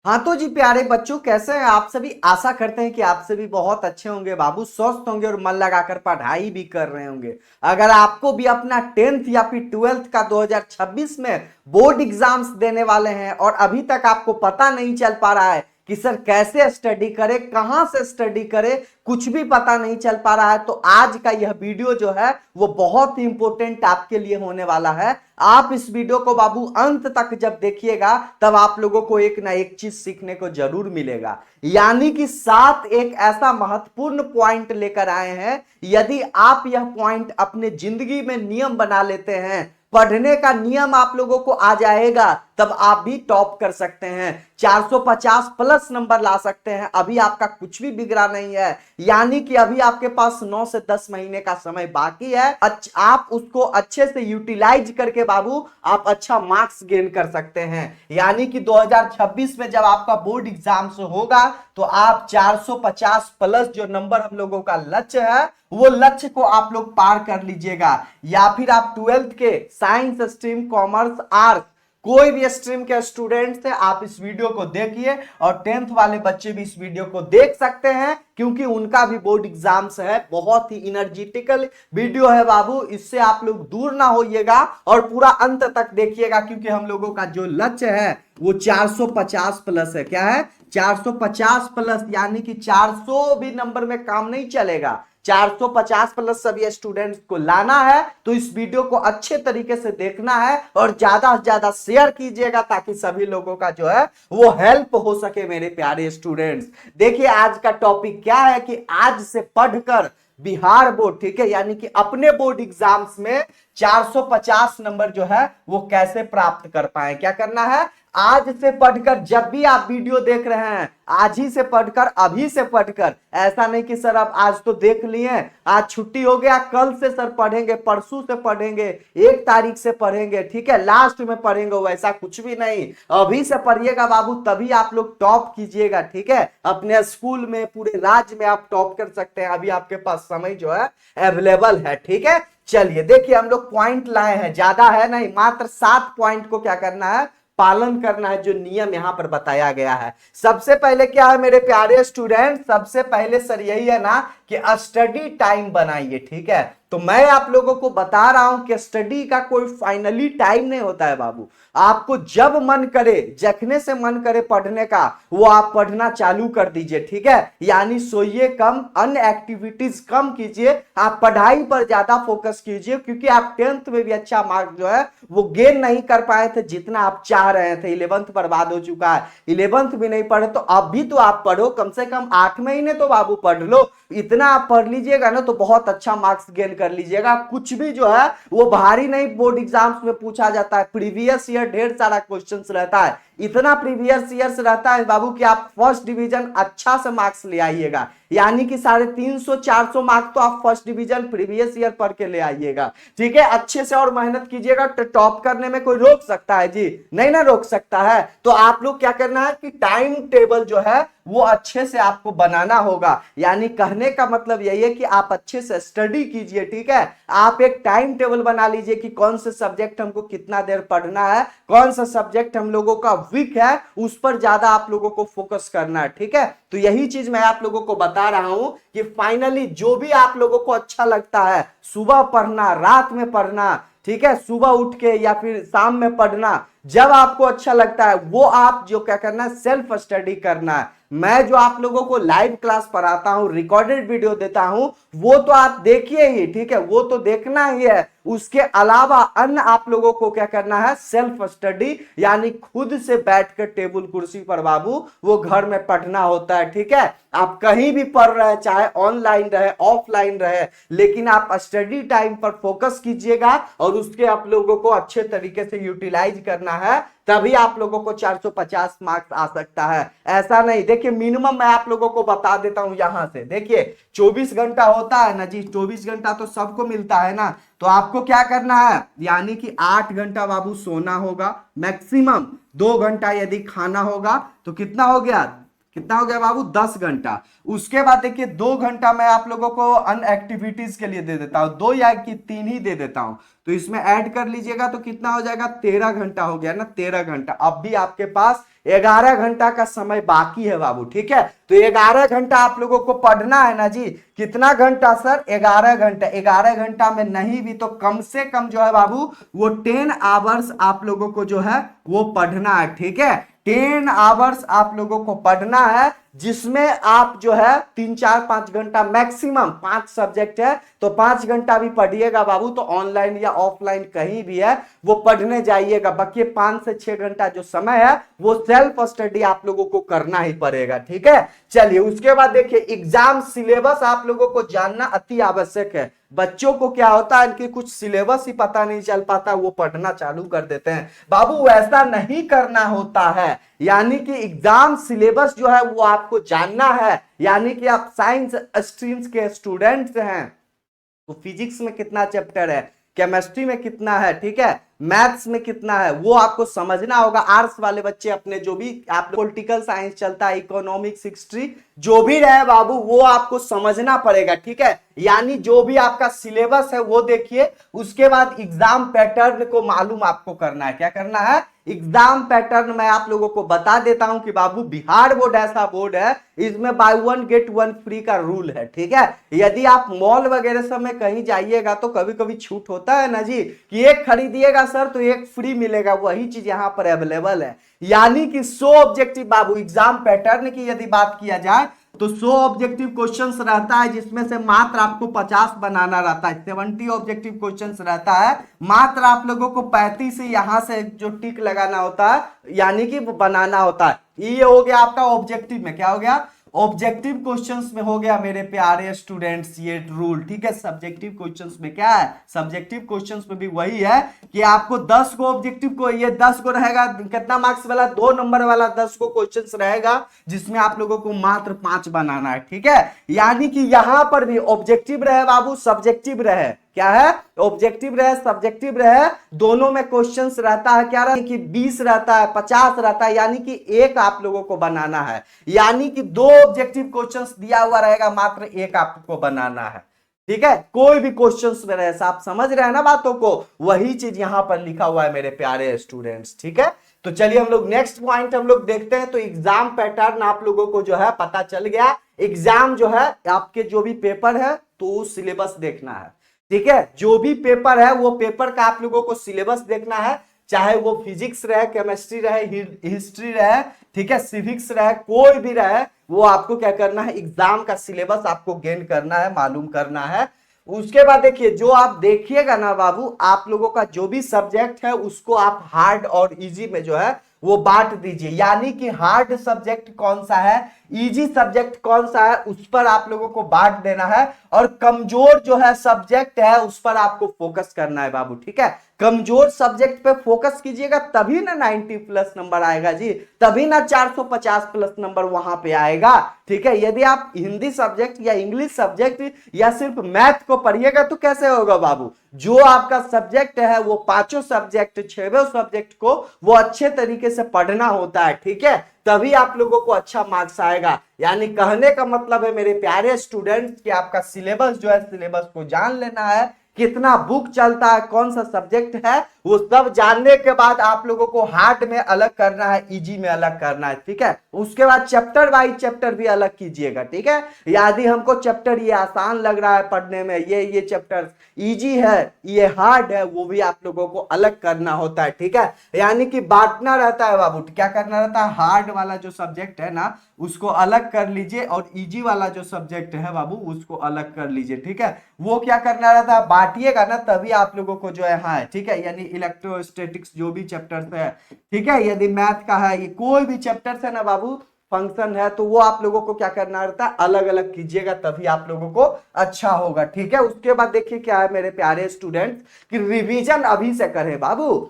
हाँ तो जी प्यारे बच्चों, कैसे हैं आप सभी। आशा करते हैं कि आप सभी बहुत अच्छे होंगे बाबू, स्वस्थ होंगे और मन लगाकर पढ़ाई भी कर रहे होंगे। अगर आपको भी अपना 10th या फिर 12th का 2026 में बोर्ड एग्जाम्स देने वाले हैं और अभी तक आपको पता नहीं चल पा रहा है कि सर कैसे स्टडी करे, कहां से स्टडी करे, कुछ भी पता नहीं चल पा रहा है, तो आज का यह वीडियो जो है वो बहुत ही इंपॉर्टेंट आपके लिए होने वाला है। आप इस वीडियो को बाबू अंत तक जब देखिएगा तब आप लोगों को एक ना एक चीज सीखने को जरूर मिलेगा। यानी कि साथ एक ऐसा महत्वपूर्ण पॉइंट लेकर आए हैं, यदि आप यह पॉइंट अपने जिंदगी में नियम बना लेते हैं, पढ़ने का नियम आप लोगों को आ जाएगा, तब आप भी टॉप कर सकते हैं, 450 प्लस नंबर ला सकते हैं। अभी आपका कुछ भी बिगड़ा नहीं है, यानी कि अभी आपके पास 9 से 10 महीने का समय बाकी है। आप उसको अच्छे से यूटिलाइज करके बाबू आप अच्छा मार्क्स गेन कर सकते हैं। यानी कि 2026 में जब आपका बोर्ड एग्जाम्स होगा तो आप 450 प्लस जो नंबर हम लोगों का लक्ष्य है, वो लक्ष्य को आप लोग पार कर लीजिएगा। या फिर आप 12th के साइंस स्ट्रीम, कॉमर्स, आर्ट्स, कोई भी स्ट्रीम के स्टूडेंट थे, आप इस वीडियो को देखिए। और 10th वाले बच्चे भी इस वीडियो को देख सकते हैं, क्योंकि उनका भी बोर्ड एग्जाम्स है। बहुत ही एनर्जेटिकल वीडियो है बाबू, इससे आप लोग दूर ना होइएगा और पूरा अंत तक देखिएगा, क्योंकि हम लोगों का जो लक्ष्य है वो 450 प्लस है। क्या है? 450 प्लस, यानी कि 400 भी नंबर में काम नहीं चलेगा, 450 प्लस सभी स्टूडेंट्स को लाना है। तो इस वीडियो को अच्छे तरीके से देखना है और ज्यादा से ज्यादा शेयर कीजिएगा, ताकि सभी लोगों का जो है वो हेल्प हो सके। मेरे प्यारे स्टूडेंट्स, देखिए आज का टॉपिक क्या है कि आज से पढ़कर बिहार बोर्ड, ठीक है, यानी कि अपने बोर्ड एग्जाम्स में 450 नंबर जो है वो कैसे प्राप्त कर पाए। क्या करना है? आज से पढ़कर, जब भी आप वीडियो देख रहे हैं, आज ही से पढ़कर, अभी से पढ़कर, ऐसा नहीं कि सर अब आज तो देख लिए, आज छुट्टी हो गया, कल से सर पढ़ेंगे, परसों से पढ़ेंगे, 1 तारीख से पढ़ेंगे, ठीक है, लास्ट में पढ़ेंगे, वैसा कुछ भी नहीं। अभी से पढ़िएगा बाबू, तभी आप लोग टॉप कीजिएगा, ठीक है। अपने स्कूल में, पूरे राज्य में आप टॉप कर सकते हैं। अभी आपके पास समय जो है अवेलेबल है, ठीक है। चलिए देखिए, हम लोग पॉइंट लाए हैं, ज्यादा है नहीं, मात्र 7 पॉइंट को क्या करना है, पालन करना है, जो नियम यहां पर बताया गया है। सबसे पहले क्या है मेरे प्यारे स्टूडेंट, सबसे पहले सर यही है ना कि स्टडी टाइम बनाइए, ठीक है। तो मैं आप लोगों को बता रहा हूं कि स्टडी का कोई फाइनली टाइम नहीं होता है बाबू। आपको जब मन करे, जखने से मन करे पढ़ने का, वो आप पढ़ना चालू कर दीजिए, ठीक है। यानी सोइए कम, अन्य एक्टिविटीज कम कीजिए, आप पढ़ाई पर ज्यादा फोकस कीजिए, क्योंकि आप 10th में भी अच्छा मार्क्स जो है वो गेन नहीं कर पाए थे जितना आप चाह रहे थे। 11th बर्बाद हो चुका है, 11th भी नहीं पढ़े, तो अब भी तो आप पढ़ो, कम से कम 8 महीने तो बाबू पढ़ लो। इतना आप पढ़ लीजिएगा ना तो बहुत अच्छा मार्क्स गेन कर लीजिएगा। कुछ भी जो है वो भारी नहीं बोर्ड एग्जाम्स में पूछा जाता है, प्रीवियस ईयर ढेर सारा क्वेश्चंस रहता है, इतना प्रीवियस ईयर्स रहता है बाबू कि आप फर्स्ट डिवीजन अच्छा से मार्क्स ले आइएगा। यानी कि 350-400 मार्क्स तो आप फर्स्ट डिवीजन प्रीवियस ईयर पढ़ के ले आइएगा, ठीक है। अच्छे से और मेहनत कीजिएगा, तो टॉप करने में कोई रोक सकता है जी? नहीं ना रोक सकता है। तो आप लोग क्या करना है कि टाइम टेबल जो है वो अच्छे से आपको बनाना होगा। यानी कहने का मतलब यही है कि आप अच्छे से स्टडी कीजिए, ठीक है। आप एक टाइम टेबल बना लीजिए कि कौन से सब्जेक्ट हमको कितना देर पढ़ना है, कौन सा सब्जेक्ट हम लोगों का वीक है, उस पर ज्यादा आप लोगों को फोकस करना है, ठीक है। तो यही चीज मैं आप लोगों को बता रहा हूं कि फाइनली जो भी आप लोगों को अच्छा लगता है, सुबह पढ़ना, रात में पढ़ना, ठीक है, सुबह उठ के या फिर शाम में पढ़ना, जब आपको अच्छा लगता है वो आप जो क्या करना है, सेल्फ स्टडी करना है। मैं जो आप लोगों को लाइव क्लास पढ़ाता हूं, रिकॉर्डेड वीडियो देता हूं, वो तो आप देखिए ही, ठीक है, वो तो देखना ही है। उसके अलावा अन्य आप लोगों को क्या करना है, सेल्फ स्टडी, यानी खुद से बैठकर टेबल कुर्सी पर बाबू वो घर में पढ़ना होता है, ठीक है। आप कहीं भी पढ़ रहे हैं, चाहे ऑनलाइन रहे, ऑफलाइन रहे, लेकिन आप स्टडी टाइम पर फोकस कीजिएगा और उसके आप लोगों को अच्छे तरीके से यूटिलाइज करना है, तभी आप लोगों को 450 मार्क्स आ सकता है। ऐसा नहीं, देखिए मिनिमम मैं आप लोगों को बता देता हूं यहां से। देखिए 24 घंटा होता है ना जी, 24 घंटा तो सबको मिलता है ना। तो आपको क्या करना है, यानी कि 8 घंटा बाबू सोना होगा, मैक्सिमम 2 घंटा यदि खाना होगा, तो कितना हो गया, कितना हो गया बाबू 10 घंटा। उसके बाद देखिए 2 घंटा मैं आप लोगों को अन एक्टिविटीज के लिए दे देता हूं, 2 या कि 3 ही दे देता हूं, तो इसमें ऐड कर लीजिएगा तो कितना हो जाएगा 13 घंटा हो गया ना, 13 घंटा। अब भी आपके पास 11 घंटा का समय बाकी है बाबू, ठीक है। तो 11 घंटा आप लोगों को पढ़ना है ना जी। कितना घंटा सर 11 घंटा। 11 घंटा में नहीं भी तो कम से कम जो है बाबू वो 10 आवर्स आप लोगों को जो है वो पढ़ना है, ठीक है। 10 आवर्स आप लोगों को पढ़ना है, जिसमें आप जो है 3 4 5 घंटा मैक्सिमम, 5 सब्जेक्ट है तो 5 घंटा भी पढ़िएगा बाबू, तो ऑनलाइन या ऑफलाइन कहीं भी है वो पढ़ने जाइएगा। बाकी 5 से 6 घंटा जो समय है वो सेल्फ स्टडी आप लोगों को करना ही पड़ेगा, ठीक है। चलिए उसके बाद देखिए एग्जाम सिलेबस आप लोगों को जानना अति आवश्यक है। बच्चों को क्या होता है कि कुछ सिलेबस ही पता नहीं चल पाता, वो पढ़ना चालू कर देते हैं। बाबू वैसा नहीं करना होता है, यानी कि एग्जाम सिलेबस जो है वो आपको जानना है। यानी कि आप साइंस स्ट्रीम्स के स्टूडेंट्स हैं तो फिजिक्स में कितना चैप्टर है, केमिस्ट्री में कितना है, ठीक है, मैथ्स में कितना है, वो आपको समझना होगा। आर्ट्स वाले बच्चे अपने जो भी आप पॉलिटिकल साइंस चलता है, इकोनॉमिक्स, हिस्ट्री, जो भी रहे बाबू वो आपको समझना पड़ेगा, ठीक है। यानी जो भी आपका सिलेबस है वो देखिए। उसके बाद एग्जाम पैटर्न को मालूम आपको करना है। क्या करना है, एग्जाम पैटर्न मैं आप लोगों को बता देता हूं कि बाबू बिहार बोर्ड ऐसा बोर्ड है, इसमें बाय 1 गेट 1 फ्री का रूल है, ठीक है। यदि आप मॉल वगैरह सब में कहीं जाइएगा तो कभी कभी छूट होता है ना जी, कि एक खरीदिएगा सर तो एक फ्री मिलेगा, वही चीज यहां पर अवेलेबल है। यानी कि 100 ऑब्जेक्टिव बाबू एग्जाम पैटर्न की यदि बात किया जाए तो 100 ऑब्जेक्टिव क्वेश्चंस रहता है, जिसमें से मात्र आपको 50 बनाना रहता है। 70 ऑब्जेक्टिव क्वेश्चंस रहता है, मात्र आप लोगों को 35 से यहां से जो टिक लगाना होता है, यानी कि बनाना होता है। ये हो गया आपका ऑब्जेक्टिव में, क्या हो गया ऑब्जेक्टिव क्वेश्चंस में हो गया मेरे प्यारे स्टूडेंट्स ये रूल, ठीक है। सब्जेक्टिव क्वेश्चंस में क्या है, सब्जेक्टिव क्वेश्चंस में भी वही है कि आपको 10 को ऑब्जेक्टिव को, ये 10 को रहेगा कितना मार्क्स वाला, 2 नंबर वाला 10 को क्वेश्चंस रहेगा, जिसमें आप लोगों को मात्र 5 बनाना है, ठीक है। यानी कि यहां पर भी ऑब्जेक्टिव रहे बाबू, सब्जेक्टिव रहे, क्या है ऑब्जेक्टिव रहे सब्जेक्टिव रहे, दोनों में क्वेश्चंस रहता है। क्या रहा कि 20 रहता है, 50 रहता है, यानी कि एक आप लोगों को बनाना है। यानी कि 2 ऑब्जेक्टिव क्वेश्चंस दिया हुआ रहेगा, मात्र एक आपको बनाना है, ठीक है। कोई भी क्वेश्चंस में रहे, आप समझ रहे हैं ना बातों को, वही चीज यहां पर लिखा हुआ है मेरे प्यारे स्टूडेंट्स, ठीक है। तो चलिए हम लोग नेक्स्ट पॉइंट हम लोग देखते हैं। तो एग्जाम पैटर्न आप लोगों को जो है पता चल गया। एग्जाम जो है आपके जो भी पेपर है तो सिलेबस देखना है, ठीक है। जो भी पेपर है वो पेपर का आप लोगों को सिलेबस देखना है, चाहे वो फिजिक्स रहे, केमिस्ट्री रहे, हिस्ट्री रहे, ठीक है, सिविक्स रहे, कोई भी रहे, वो आपको क्या करना है, एग्जाम का सिलेबस आपको गेन करना है, मालूम करना है। उसके बाद देखिए जो आप देखिएगा ना बाबू, आप लोगों का जो भी सब्जेक्ट है उसको आप हार्ड और इजी में जो है वो बांट दीजिए। यानी कि हार्ड सब्जेक्ट कौन सा है, इजी सब्जेक्ट कौन सा है, उस पर आप लोगों को बांट देना है। और कमजोर जो है सब्जेक्ट है उस पर आपको फोकस करना है बाबू, ठीक है। कमजोर सब्जेक्ट पे फोकस कीजिएगा तभी ना 90 प्लस नंबर आएगा जी, तभी ना 450 प्लस नंबर वहां पे आएगा, ठीक है। यदि आप हिंदी सब्जेक्ट या इंग्लिश सब्जेक्ट या सिर्फ मैथ को पढ़िएगा तो कैसे होगा बाबू। जो आपका सब्जेक्ट है वो 5 सब्जेक्ट 6 सब्जेक्ट को वो अच्छे तरीके से पढ़ना होता है, ठीक है, तभी आप लोगों को अच्छा मार्क्स आएगा। यानी कहने का मतलब है मेरे प्यारे स्टूडेंट्स कि आपका सिलेबस जो है, सिलेबस को जान लेना है, कितना बुक चलता है, कौन सा सब्जेक्ट है, वो सब जानने के बाद आप लोगों को हार्ड में अलग करना है, इजी में अलग करना है, ठीक है। उसके बाद चैप्टर वाइज चैप्टर भी अलग कीजिएगा, ठीक है। यदि हमको चैप्टर ये आसान लग रहा है पढ़ने में, ये चैप्टर इजी है, ये हार्ड है, वो भी आप लोगों को अलग करना होता है, ठीक है। यानी कि बांटना रहता है बाबू, क्या करना रहता है, हार्ड वाला जो सब्जेक्ट है ना उसको अलग कर लीजिए और इजी वाला जो सब्जेक्ट है बाबू उसको अलग कर लीजिए, ठीक है। वो क्या करना रहता है, बांटिएगा ना तभी आप लोगों को जो है, हाँ ठीक है, यानी इलेक्ट्रोस्टैटिक्स जो भी चैप्टर्स है, ठीक है, यदि मैथ का है, ये कोई भी चैप्टर्स है ना बाबू, फंक्शन है, तो वो आप लोगों को क्या करना रहता है, अलग अलग कीजिएगा तभी आप लोगों को अच्छा होगा, ठीक है। उसके बाद देखिए क्या है मेरे प्यारे स्टूडेंट्स कि रिवीजन अभी से करें बाबू,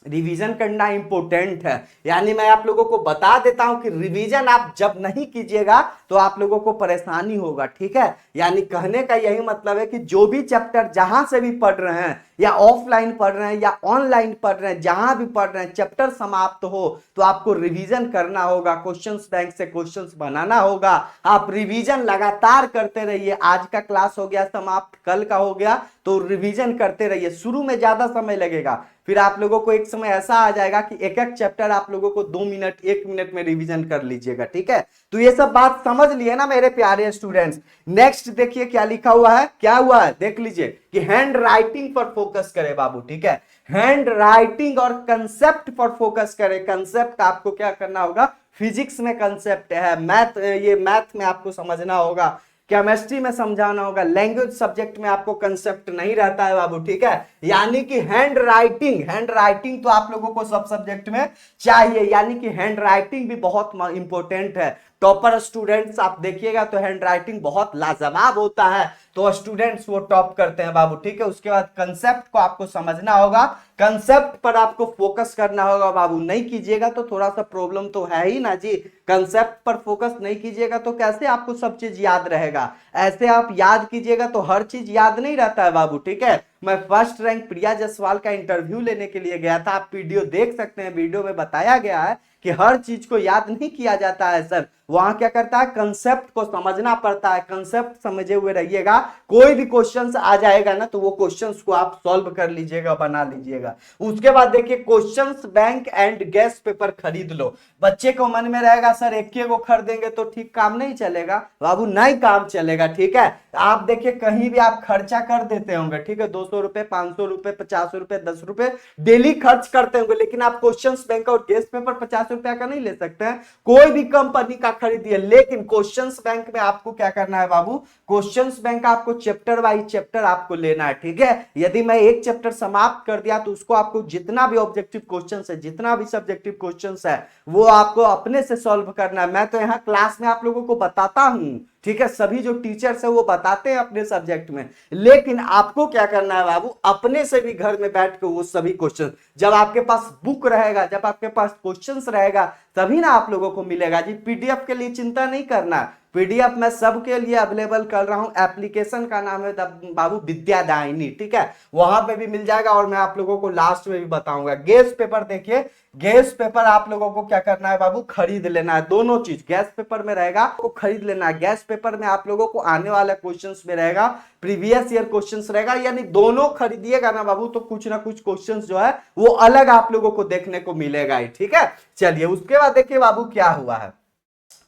रिवीजन करना इंपॉर्टेंट है। यानी मैं आप लोगों को बता देता हूं कि रिवीजन आप जब नहीं कीजिएगा तो आप लोगों को परेशानी होगा, ठीक है। यानी कहने का यही मतलब है कि जो भी चैप्टर जहां से भी पढ़ रहे हैं या ऑफलाइन पढ़ रहे हैं या ऑनलाइन पढ़ रहे हैं, जहां भी पढ़ रहे हैं, चैप्टर समाप्त हो तो आपको रिवीजन करना होगा, क्वेश्चंस बैंक से क्वेश्चंस बनाना होगा। आप रिवीजन लगातार करते रहिए। आज का क्लास हो गया समाप्त, कल का हो गया, तो रिवीजन करते रहिए। शुरू में ज्यादा समय लगेगा, फिर आप लोगों को एक समय ऐसा आ जाएगा कि एक एक चैप्टर आप लोगों को 2 मिनट 1 मिनट में रिवीजन कर लीजिएगा, ठीक है। तो ये सब बात समझ लिए ना मेरे प्यारे स्टूडेंट्स। नेक्स्ट देखिए क्या लिखा हुआ है, क्या हुआ है देख लीजिए कि हैंड राइटिंग पर फोकस करें बाबू, ठीक है। हैंड राइटिंग और कंसेप्ट पर फोकस करें। कंसेप्ट आपको क्या करना होगा, फिजिक्स में कंसेप्ट है, मैथ में आपको समझना होगा, केमिस्ट्री में समझाना होगा, लैंग्वेज सब्जेक्ट में आपको कंसेप्ट नहीं रहता है बाबू, ठीक है। यानी कि हैंड राइटिंग तो आप लोगों को सब सब्जेक्ट में चाहिए, यानी कि हैंड राइटिंग भी बहुत इंपॉर्टेंट है। टॉपर स्टूडेंट्स आप देखिएगा तो हैंड राइटिंग बहुत लाजवाब होता है, तो स्टूडेंट्स वो टॉप करते हैं बाबू, ठीक है। उसके बाद कंसेप्ट को आपको समझना होगा, कंसेप्ट पर आपको फोकस करना होगा बाबू। नहीं कीजिएगा तो थोड़ा सा प्रॉब्लम तो है ही ना जी। कंसेप्ट पर फोकस नहीं कीजिएगा तो कैसे आपको सब चीज याद रहेगा। ऐसे आप याद कीजिएगा तो हर चीज याद नहीं रहता है बाबू, ठीक है। मैं फर्स्ट रैंक प्रिया जायसवाल का इंटरव्यू लेने के लिए गया था, आप वीडियो देख सकते हैं। वीडियो में बताया गया है कि हर चीज को याद नहीं किया जाता है सर, वहां क्या करता है, कंसेप्ट को समझना पड़ता है। कंसेप्ट समझे हुए रहिएगा, कोई भी क्वेश्चंस आ जाएगा ना तो वो क्वेश्चंस को आप सॉल्व कर लीजिएगा, बना लीजिएगा। उसके बाद देखिए questions bank and gas paper खरीद लो। बच्चे को मन में रहेगा सर एक को खरीदेंगे तो ठीक काम नहीं चलेगा बाबू, नहीं काम चलेगा, ठीक है। आप देखिए कहीं भी आप खर्चा कर देते होंगे, ठीक है, 200 रुपए, 500 रुपए, 50 रुपए, 10 रुपए डेली खर्च करते होंगे, लेकिन आप क्वेश्चंस बैंक और गैस पेपर 50 रुपया का नहीं ले सकते हैं, कोई भी कंपनी का खरीदिए। लेकिन क्वेश्चंस बैंक में आपको क्या करना है बाबू, क्वेश्चंस बैंक आपको चैप्टर वाइज चैप्टर आपको लेना है, ठीक है। यदि मैं एक चैप्टर समाप्त कर दिया तो उसको आपको जितना भी ऑब्जेक्टिव क्वेश्चंस है, जितना भी सब्जेक्टिव क्वेश्चंस है, वो आपको अपने से सॉल्व करना है। मैं तो यहाँ क्लास में आप लोगों को बताता हूं, ठीक है, सभी जो टीचर्स है वो बताते हैं अपने सब्जेक्ट में, लेकिन आपको क्या करना है बाबू, अपने से भी घर में बैठ के वो सभी क्वेश्चन, जब आपके पास बुक रहेगा, जब आपके पास क्वेश्चंस रहेगा, तभी ना आप लोगों को मिलेगा जी। पीडीएफ के लिए चिंता नहीं करना, पीडीएफ मैं सबके लिए अवेलेबल कर रहा हूं। एप्लीकेशन का नाम है बाबू विद्यादायिनी, ठीक है, वहां पे भी मिल जाएगा और मैं आप लोगों को लास्ट में भी बताऊंगा। गैस पेपर देखिए, गैस पेपर आप लोगों को क्या करना है बाबू, खरीद लेना है। दोनों चीज गैस पेपर में रहेगा, आपको खरीद लेना है। गैस पेपर में आप लोगों को आने वाला क्वेश्चंस में रहेगा, प्रीवियस ईयर क्वेश्चंस रहेगा, यानी दोनों खरीदिएगा ना बाबू तो कुछ ना कुछ क्वेश्चंस जो है वो अलग आप लोगों को देखने को मिलेगा ही, ठीक है। चलिए उसके बाद देखिए बाबू क्या हुआ है,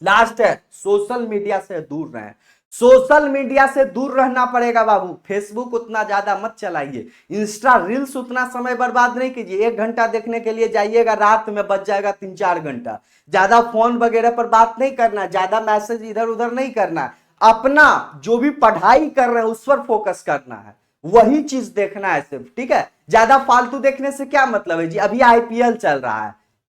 लास्ट है सोशल मीडिया से दूर रहें। सोशल मीडिया से दूर रहना पड़ेगा बाबू। फेसबुक उतना ज्यादा मत चलाइए, इंस्टा रील्स उतना समय बर्बाद नहीं कीजिए। 1 घंटा देखने के लिए जाइएगा, रात में बच जाएगा 3-4 घंटा। ज्यादा फोन वगैरह पर बात नहीं करना, ज्यादा मैसेज इधर उधर नहीं करना, अपना जो भी पढ़ाई कर रहे हैं उस पर फोकस करना है, वही चीज देखना है सिर्फ, ठीक है। ज्यादा फालतू देखने से क्या मतलब है जी। अभी आईपीएल चल रहा है,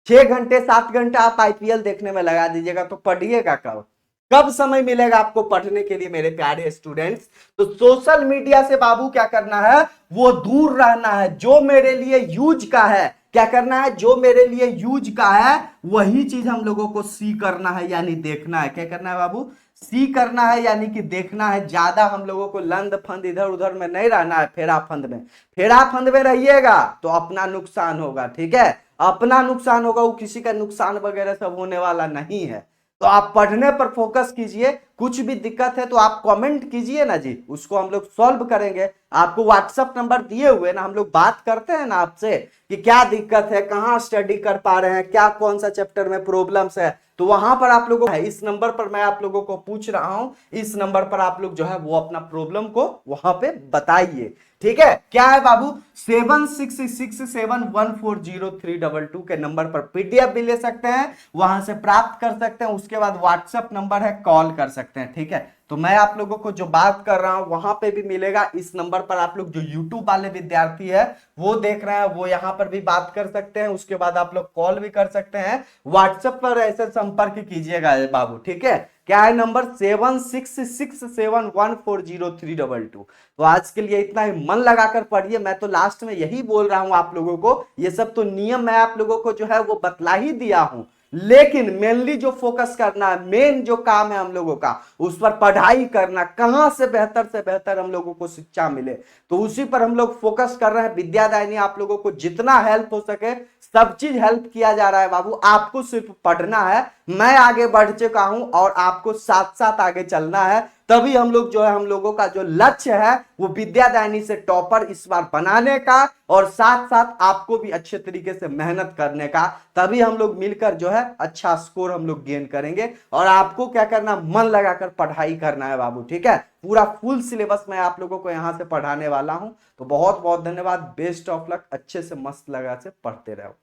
6 घंटे 7 घंटा आप आईपीएल देखने में लगा दीजिएगा तो पढ़िएगा कब, कब समय मिलेगा आपको पढ़ने के लिए मेरे प्यारे स्टूडेंट्स। तो सोशल मीडिया से बाबू क्या करना है, वो दूर रहना है। जो मेरे लिए यूज का है, क्या करना है, जो मेरे लिए यूज का है वही चीज हम लोगों को सी करना है, यानी देखना है। क्या करना है बाबू, सी करना है, यानी कि देखना है। ज्यादा हम लोगों को लंद फंद इधर उधर में नहीं रहना है, फेरा फंद में। फेरा फंद में रहिएगा तो अपना नुकसान होगा, ठीक है, अपना नुकसान होगा, वो किसी का नुकसान वगैरह सब होने वाला नहीं है। तो आप पढ़ने पर फोकस कीजिए, कुछ भी दिक्कत है तो आप कमेंट कीजिए ना जी, उसको हम लोग सॉल्व करेंगे। आपको व्हाट्सएप नंबर दिए हुए ना, हम लोग बात करते हैं ना आपसे कि क्या दिक्कत है, कहाँ स्टडी कर पा रहे हैं, क्या कौन सा चैप्टर में प्रॉब्लम्स है, तो वहां पर आप लोगों इस नंबर पर मैं आप लोगों को पूछ रहा हूं, इस नंबर पर आप लोग जो है वो अपना प्रॉब्लम को वहां पे बताइए, ठीक है। क्या है बाबू, 7667140322 के नंबर पर पीडीएफ भी ले सकते हैं, वहां से प्राप्त कर सकते हैं। उसके बाद व्हाट्सएप नंबर है, कॉल कर सकते हैं, ठीक है। तो मैं आप लोगों को जो बात कर रहा हूं वहां पे भी मिलेगा। इस नंबर पर आप लोग जो यूट्यूब वाले विद्यार्थी है वो देख रहे हैं, वो यहां पर भी बात कर सकते हैं। उसके बाद आप लोग कॉल भी कर सकते हैं, व्हाट्सएप पर ऐसे संपर्क कीजिएगा बाबू, ठीक है। क्या है नंबर, 7667140322। तो आज के लिए इतना ही, मन लगाकर पढ़िए। मैं तो लास्ट में यही बोल रहा हूं आप लोगों को, ये सब तो नियम मैं आप लोगों को जो है वो बतला ही दिया हूं, लेकिन मेनली जो फोकस करना है, मेन जो काम है हम लोगों का, उस पर पढ़ाई करना, कहां से बेहतर हम लोगों को शिक्षा मिले, तो उसी पर हम लोग फोकस कर रहे हैं। विद्यादायनी आप लोगों को जितना हेल्प हो सके सब चीज हेल्प किया जा रहा है बाबू, आपको सिर्फ पढ़ना है। मैं आगे बढ़ चुका हूं और आपको साथ साथ आगे चलना है, तभी हम लोग जो है, हम लोगों का जो लक्ष्य है वो विद्यादायनी से टॉपर इस बार बनाने का, और साथ साथ आपको भी अच्छे तरीके से मेहनत करने का। तभी हम लोग मिलकर जो है अच्छा स्कोर हम लोग गेन करेंगे। और आपको क्या करना, मन लगाकर पढ़ाई करना है बाबू, ठीक है। पूरा फुल सिलेबस मैं आप लोगों को यहां से पढ़ाने वाला हूं। तो बहुत बहुत धन्यवाद, बेस्ट ऑफ लक, अच्छे से मस्त लगा से पढ़ते रहो।